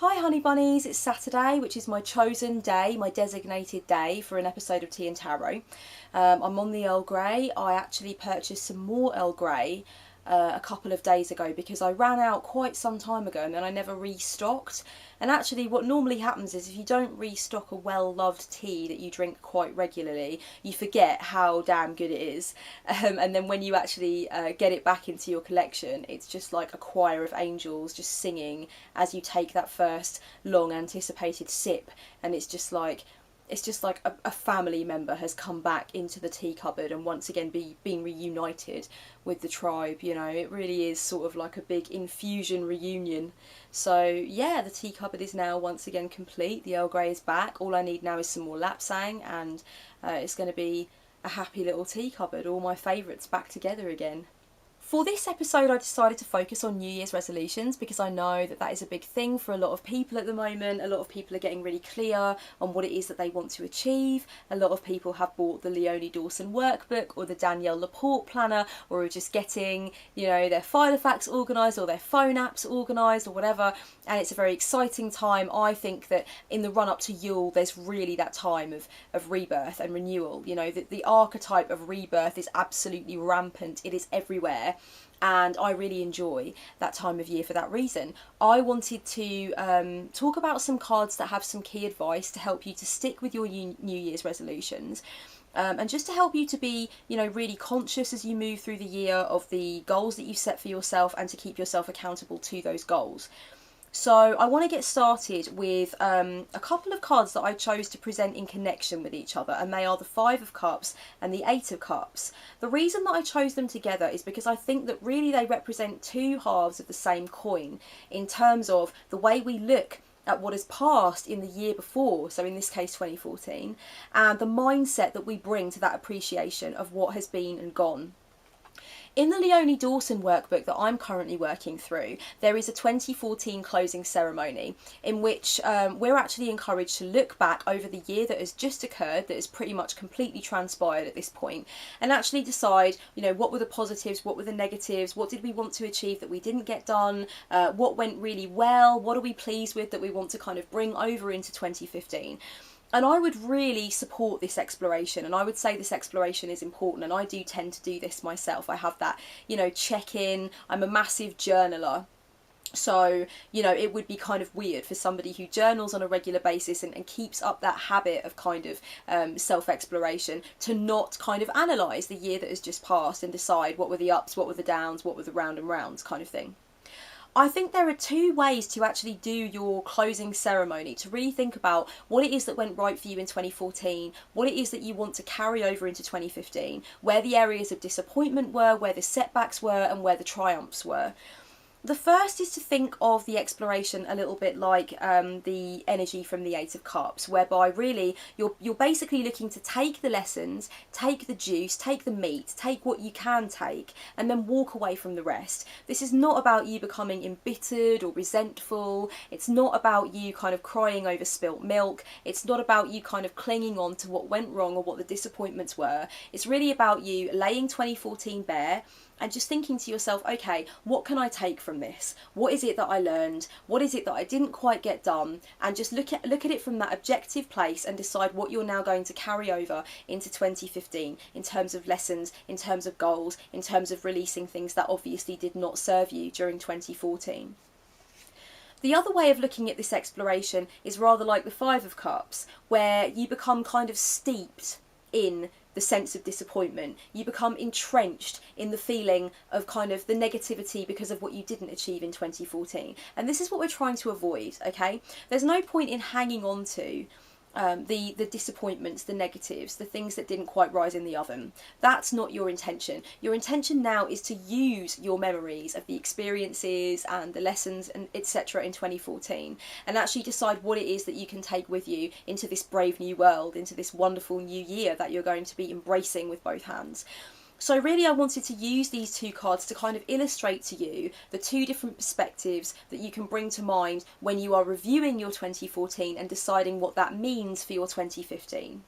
Hi honey bunnies, it's Saturday, which is my chosen day, my designated day for an episode of Tea and Tarot. I'm on the Earl Grey. I actually purchased some more Earl Grey a couple of days ago because I ran out quite some time ago and then I never restocked. And actually what normally happens is if you don't restock a well-loved tea that you drink quite regularly, you forget how damn good it is. And then when you actually get it back into your collection, it's just like a choir of angels just singing as you take that first long anticipated sip, and it's just like a family member has come back into the tea cupboard and once again being reunited with the tribe. You know, it really is sort of like a big infusion reunion. So yeah, the tea cupboard is now once again complete. The Earl Grey is back. All I need now is some more lapsang, and it's going to be a happy little tea cupboard. All my favourites back together again. For this episode I decided to focus on New Year's resolutions because I know that that is a big thing for a lot of people at the moment. A lot of people are getting really clear on what it is that they want to achieve. A lot of people have bought the Leonie Dawson workbook or the Danielle Laporte planner, or are just getting, you know, their Filofax organised or their phone apps organised or whatever, and it's a very exciting time. I think that in the run up to Yule there's really that time of rebirth and renewal. You know, the archetype of rebirth is absolutely rampant. It is everywhere. And I really enjoy that time of year for that reason. I wanted to talk about some cards that have some key advice to help you to stick with your New Year's resolutions. And just to help you to be, you know, really conscious as you move through the year of the goals that you set for yourself and to keep yourself accountable to those goals. So I want to get started with a couple of cards that I chose to present in connection with each other, and they are the Five of Cups and the Eight of Cups. The reason that I chose them together is because I think that really they represent two halves of the same coin in terms of the way we look at what has passed in the year before, so in this case 2014, and the mindset that we bring to that appreciation of what has been and gone. In the Leonie Dawson workbook that I'm currently working through, there is a 2014 closing ceremony in which we're actually encouraged to look back over the year that has just occurred, that is pretty much completely transpired at this point, and actually decide, you know, what were the positives, what were the negatives, what did we want to achieve that we didn't get done, what went really well, what are we pleased with that we want to kind of bring over into 2015. And I would really support this exploration, and I would say this exploration is important, and I do tend to do this myself. I have that, you know, check-in. I'm a massive journaler. So, you know, it would be kind of weird for somebody who journals on a regular basis and keeps up that habit of kind of self-exploration to not kind of analyse the year that has just passed and decide what were the ups, what were the downs, what were the round and rounds kind of thing. I think there are two ways to actually do your closing ceremony, to really think about what it is that went right for you in 2014, what it is that you want to carry over into 2015, where the areas of disappointment were, where the setbacks were, and where the triumphs were. The first is to think of the exploration a little bit like the energy from the Eight of Cups, whereby really you're basically looking to take the lessons, take the juice, take the meat, take what you can take, and then walk away from the rest. This is not about you becoming embittered or resentful. It's not about you kind of crying over spilt milk. It's not about you kind of clinging on to what went wrong or what the disappointments were. It's really about you laying 2014 bare and just thinking to yourself, okay, what can I take from this? What is it that I learned? What is it that I didn't quite get done? And just look at it from that objective place and decide what you're now going to carry over into 2015 in terms of lessons, in terms of goals, in terms of releasing things that obviously did not serve you during 2014. The other way of looking at this exploration is rather like the Five of Cups, where you become kind of steeped in the sense of disappointment. You become entrenched in the feeling of kind of the negativity because of what you didn't achieve in 2014. And this is what we're trying to avoid, okay? There's no point in hanging on to the disappointments, the negatives, the things that didn't quite rise in the oven. That's not your intention. Your intention now is to use your memories of the experiences and the lessons and etc. in 2014 and actually decide what it is that you can take with you into this brave new world, into this wonderful new year that you're going to be embracing with both hands. So really I wanted to use these two cards to kind of illustrate to you the two different perspectives that you can bring to mind when you are reviewing your 2014 and deciding what that means for your 2015.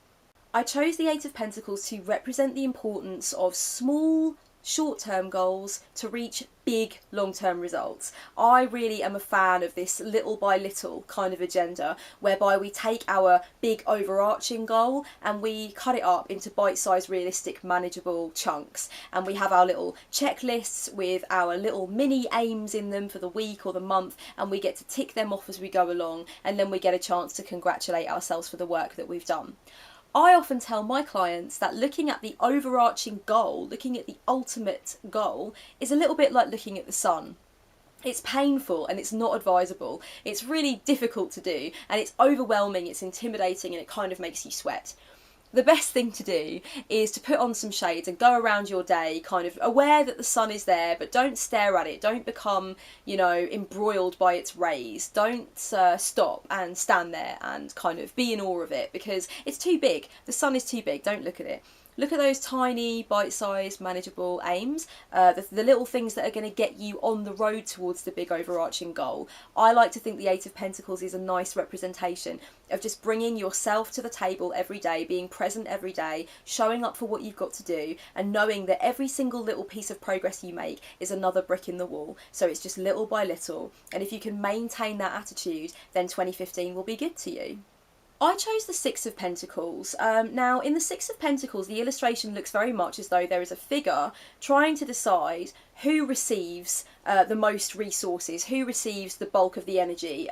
I chose the Eight of Pentacles to represent the importance of small short-term goals to reach big long-term results. I really am a fan of this little by little kind of agenda, whereby we take our big overarching goal and we cut it up into bite-sized, realistic, manageable chunks, and we have our little checklists with our little mini aims in them for the week or the month, and we get to tick them off as we go along, and then we get a chance to congratulate ourselves for the work that we've done. I often tell my clients that looking at the overarching goal, looking at the ultimate goal, is a little bit like looking at the sun. It's painful and it's not advisable. It's really difficult to do, and it's overwhelming, it's intimidating, and it kind of makes you sweat. The best thing to do is to put on some shades and go around your day kind of aware that the sun is there, but don't stare at it. Don't become, embroiled by its rays. Don't stop and stand there and kind of be in awe of it, because it's too big. The sun is too big. Don't look at it. Look at those tiny, bite-sized, manageable aims, the little things that are going to get you on the road towards the big overarching goal. I like to think the Eight of Pentacles is a nice representation of just bringing yourself to the table every day, being present every day, showing up for what you've got to do, and knowing that every single little piece of progress you make is another brick in the wall. So it's just little by little. And if you can maintain that attitude, then 2015 will be good to you. I chose the Six of Pentacles. Now, in the Six of Pentacles, the illustration looks very much as though there is a figure trying to decide who receives the most resources, who receives the bulk of the energy,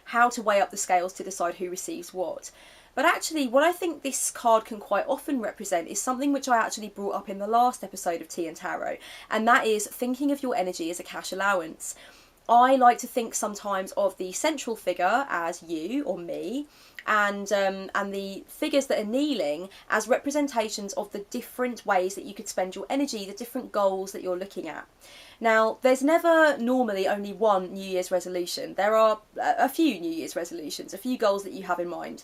how to weigh up the scales to decide who receives what. But actually, what I think this card can quite often represent is something which I actually brought up in the last episode of Tea and Tarot, and that is thinking of your energy as a cash allowance. I like to think sometimes of the central figure as you or me, and the figures that are kneeling as representations of the different ways that you could spend your energy, the different goals that you're looking at. Now, there's never normally only one New Year's resolution. There are a few New Year's resolutions, a few goals that you have in mind.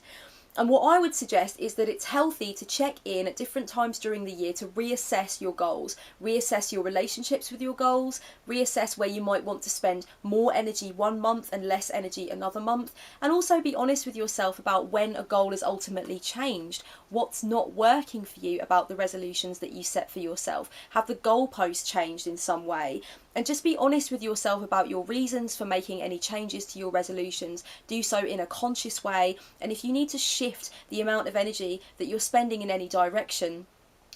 And what I would suggest is that it's healthy to check in at different times during the year to reassess your goals, reassess your relationships with your goals, reassess where you might want to spend more energy one month and less energy another month, and also be honest with yourself about when a goal has ultimately changed, what's not working for you about the resolutions that you set for yourself. Have the goalposts changed in some way? And just be honest with yourself about your reasons for making any changes to your resolutions. Do so in a conscious way, and if you need to shift the amount of energy that you're spending in any direction,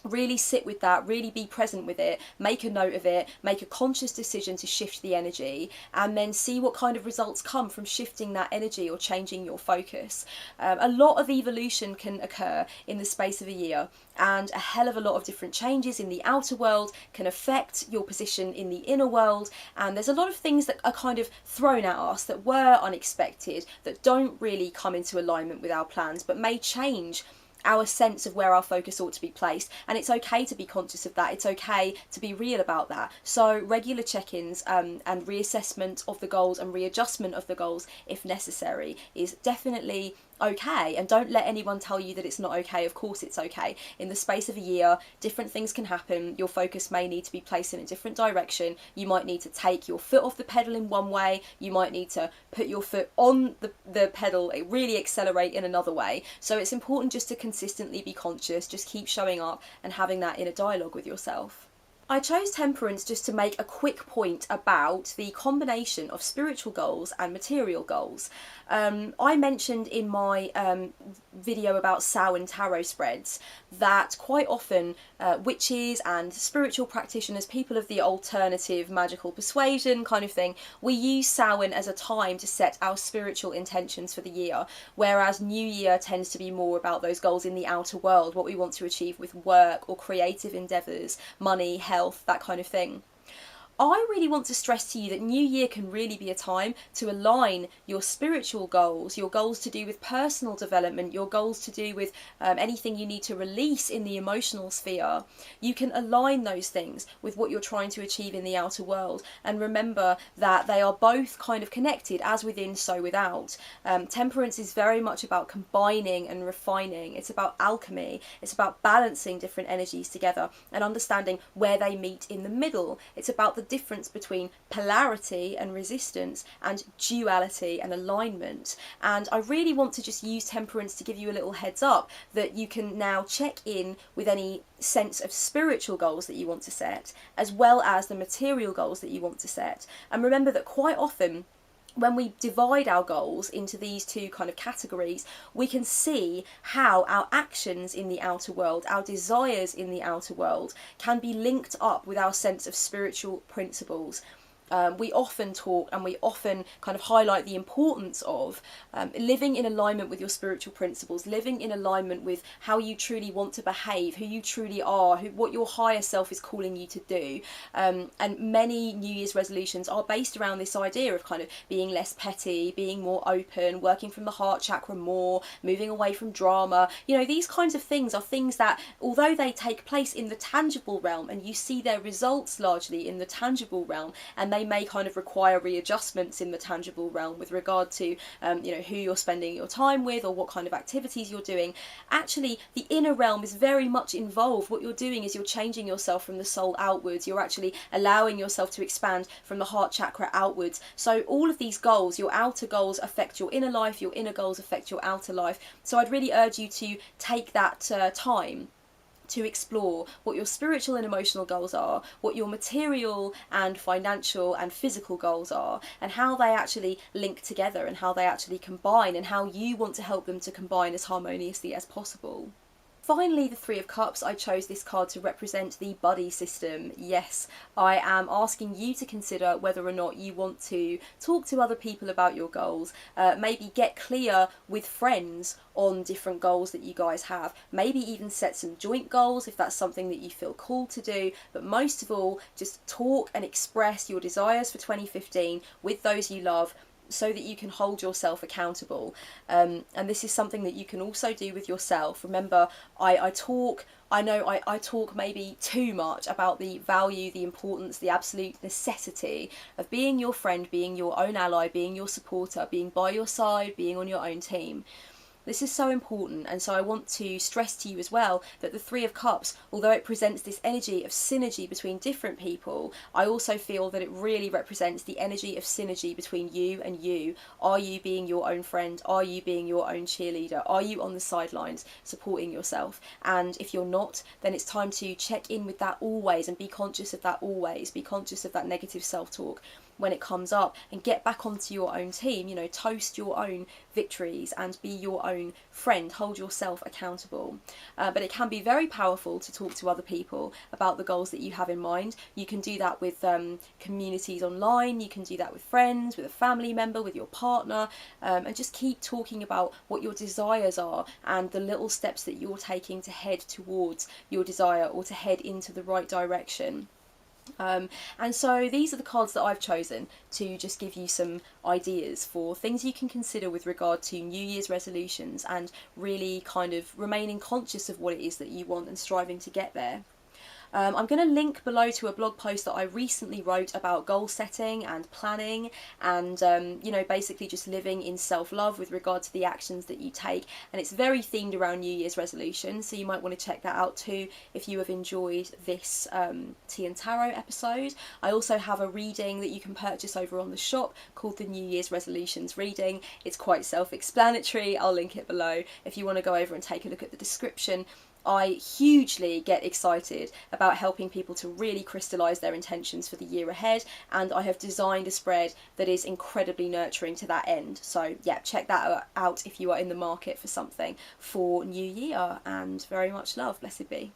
really sit with that, really be present with it, make a note of it, make a conscious decision to shift the energy, and then see what kind of results come from shifting that energy or changing your focus. A lot of evolution can occur in the space of a year, and a hell of a lot of different changes in the outer world can affect your position in the inner world, and there's a lot of things that are kind of thrown at us that were unexpected, that don't really come into alignment with our plans, but may change our sense of where our focus ought to be placed. And it's okay to be conscious of that. It's okay to be real about that. So regular check-ins and reassessment of the goals and readjustment of the goals if necessary is definitely okay, and don't let anyone tell you that it's not okay. Of course it's okay. In the space of a year, different things can happen. Your focus may need to be placed in a different direction. You might need to take your foot off the pedal in one way. You might need to put your foot on the pedal, really accelerate in another way. So it's important just to consistently be conscious, just keep showing up and having that inner dialogue with yourself. I chose Temperance just to make a quick point about the combination of spiritual goals and material goals. I mentioned in my video about Samhain tarot spreads that quite often witches and spiritual practitioners, people of the alternative magical persuasion kind of thing, we use Samhain as a time to set our spiritual intentions for the year, whereas New Year tends to be more about those goals in the outer world, what we want to achieve with work or creative endeavours, money, health, that kind of thing. I really want to stress to you that New Year can really be a time to align your spiritual goals, your goals to do with personal development, your goals to do with anything you need to release in the emotional sphere. You can align those things with what you're trying to achieve in the outer world, and remember that they are both kind of connected, as within so without. Temperance is very much about combining and refining. It's about alchemy. It's about balancing different energies together and understanding where they meet in the middle. It's about the difference between polarity and resistance and duality and alignment. And I really want to just use temperance to give you a little heads up that you can now check in with any sense of spiritual goals that you want to set, as well as the material goals that you want to set. And remember that quite often, when we divide our goals into these two kind of categories, we can see how our actions in the outer world, our desires in the outer world, can be linked up with our sense of spiritual principles. We often talk and we often kind of highlight the importance of living in alignment with your spiritual principles, living in alignment with how you truly want to behave, who you truly are, what your higher self is calling you to do. And many New Year's resolutions are based around this idea of kind of being less petty, being more open, working from the heart chakra more, moving away from drama. You know, these kinds of things are things that, although they take place in the tangible realm and you see their results largely in the tangible realm, and they may kind of require readjustments in the tangible realm with regard to who you're spending your time with or what kind of activities you're doing, actually the inner realm is very much involved. What you're doing is you're changing yourself from the soul outwards. You're actually allowing yourself to expand from the heart chakra outwards. So all of these goals, your outer goals affect your inner life, your inner goals affect your outer life. So I'd really urge you to take that time to explore what your spiritual and emotional goals are, what your material and financial and physical goals are, and how they actually link together and how they actually combine, and how you want to help them to combine as harmoniously as possible. Finally, the Three of Cups, I chose this card to represent the buddy system. Yes, I am asking you to consider whether or not you want to talk to other people about your goals, maybe get clear with friends on different goals that you guys have, maybe even set some joint goals if that's something that you feel called to do, but most of all, just talk and express your desires for 2015 with those you love, so that you can hold yourself accountable. And this is something that you can also do with yourself. Remember, I talk maybe too much about the value, the importance, the absolute necessity of being your friend, being your own ally, being your supporter, being by your side, being on your own team. This is so important, and so I want to stress to you as well that the Three of Cups, although it presents this energy of synergy between different people, I also feel that it really represents the energy of synergy between you and you. Are you being your own friend? Are you being your own cheerleader? Are you on the sidelines supporting yourself? And if you're not, then it's time to check in with that always and be conscious of that always. Be conscious of that negative self-talk when it comes up, and get back onto your own team. You know, toast your own victories and be your own friend. Hold yourself accountable. But it can be very powerful to talk to other people about the goals that you have in mind. You can do that with communities online, you can do that with friends, with a family member, with your partner, and just keep talking about what your desires are and the little steps that you're taking to head towards your desire or to head into the right direction. And so these are the cards that I've chosen to just give you some ideas for things you can consider with regard to New Year's resolutions and really kind of remaining conscious of what it is that you want and striving to get there. I'm going to link below to a blog post that I recently wrote about goal setting and planning and, basically just living in self-love with regard to the actions that you take. And it's very themed around New Year's resolutions, so you might want to check that out too if you have enjoyed this Tea and Tarot episode. I also have a reading that you can purchase over on the shop called the New Year's Resolutions Reading. It's quite self-explanatory. I'll link it below if you want to go over and take a look at the description. I hugely get excited about helping people to really crystallise their intentions for the year ahead, and I have designed a spread that is incredibly nurturing to that end. So yeah, check that out if you are in the market for something for New Year, and very much love. Blessed be.